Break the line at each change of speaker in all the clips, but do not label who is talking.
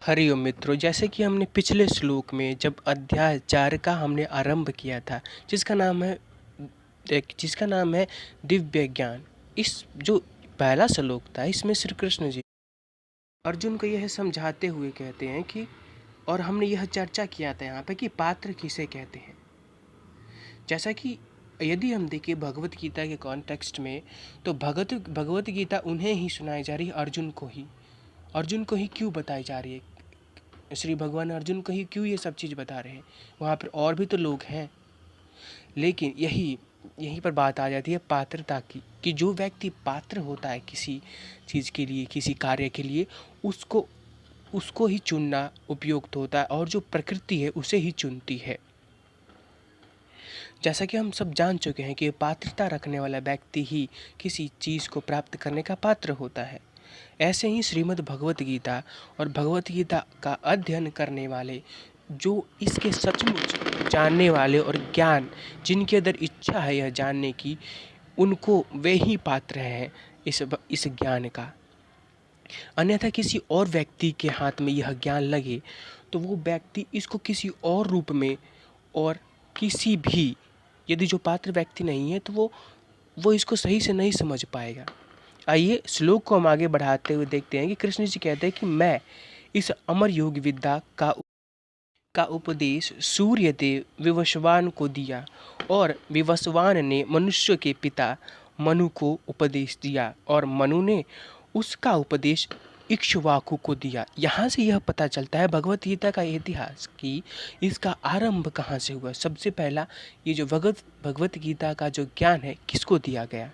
हरिओम मित्रों, जैसे कि हमने पिछले श्लोक में जब अध्याय 4 का हमने आरंभ किया था, जिसका नाम है दिव्य ज्ञान। इस जो पहला श्लोक था, इसमें श्री कृष्ण जी अर्जुन को यह समझाते हुए कहते हैं कि, और हमने यह चर्चा किया था यहाँ पे कि पात्र किसे कहते हैं। जैसा कि यदि हम देखें भगवत गीता के कॉन्टेक्स्ट में, तो भगवत गीता उन्हें ही सुनाई जा रही है, अर्जुन को ही क्यों बताई जा रही है। श्री भगवान अर्जुन को ही क्यों ये सब चीज़ बता रहे हैं, वहाँ पर और भी तो लोग हैं। लेकिन यहीं पर बात आ जाती है पात्रता की, कि जो व्यक्ति पात्र होता है किसी चीज़ के लिए, किसी कार्य के लिए, उसको ही चुनना उपयुक्त होता है, और जो प्रकृति है उसे ही चुनती है। जैसा कि हम सब जान चुके हैं कि पात्रता रखने वाला व्यक्ति ही किसी चीज़ को प्राप्त करने का पात्र होता है। ऐसे ही श्रीमद् भगवत गीता और भगवत गीता का अध्ययन करने वाले, जो इसके सचमुच जानने वाले और ज्ञान जिनके अंदर इच्छा है यह जानने की, उनको वे ही पात्र हैं इस ज्ञान का। अन्यथा किसी और व्यक्ति के हाथ में यह ज्ञान लगे तो वो व्यक्ति इसको किसी और रूप में, और किसी भी, यदि जो पात्र व्यक्ति नहीं है तो वो इसको सही से नहीं समझ पाएगा। आइए श्लोक को हम आगे बढ़ाते हुए देखते हैं कि कृष्ण जी कहते हैं कि मैं इस अमर योग विद्या का उपदेश सूर्य देव विवस्वान को दिया, और विवस्वान ने मनुष्य के पिता मनु को उपदेश दिया, और मनु ने उसका उपदेश इक्ष्वाकु को दिया। यहाँ से यह पता चलता है भगवत गीता का इतिहास कि इसका आरंभ कहाँ से हुआ। सबसे पहला ये जो भगवत गीता का जो ज्ञान है किसको दिया गया,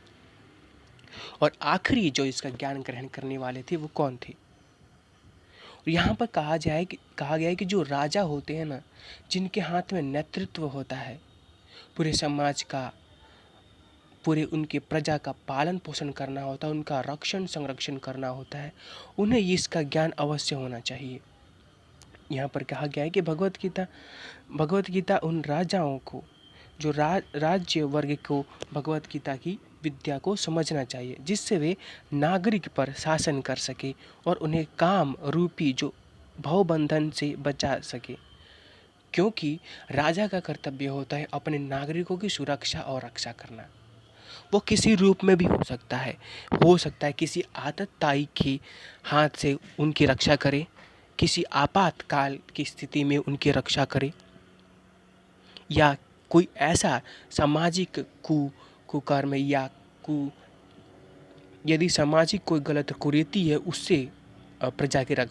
और आखिरी जो इसका ज्ञान ग्रहण करने वाले थे वो कौन थे। और यहाँ पर कहा गया है कि जो राजा होते हैं ना, जिनके हाथ में नेतृत्व होता है पूरे समाज का, पूरे उनके प्रजा का पालन पोषण करना होता है, उनका रक्षण संरक्षण करना होता है, उन्हें इसका ज्ञान अवश्य होना चाहिए। यहाँ पर कहा गया है कि भगवत गीता उन राजाओं को, जो राज्य वर्ग को भगवत गीता की विद्या को समझना चाहिए, जिससे वे नागरिक पर शासन कर सके और उन्हें काम रूपी जो भवबंधन से बचा सके। क्योंकि राजा का कर्तव्य होता है अपने नागरिकों की सुरक्षा और रक्षा करना। वो किसी रूप में भी हो सकता है किसी आतताई के हाथ से उनकी रक्षा करे, किसी आपातकाल की स्थिति में उनकी रक्षा करे, या कोई ऐसा सामाजिक कुकर्म या यदि सामाजिक कोई गलत कुरीति है उससे प्रजा की रक्षा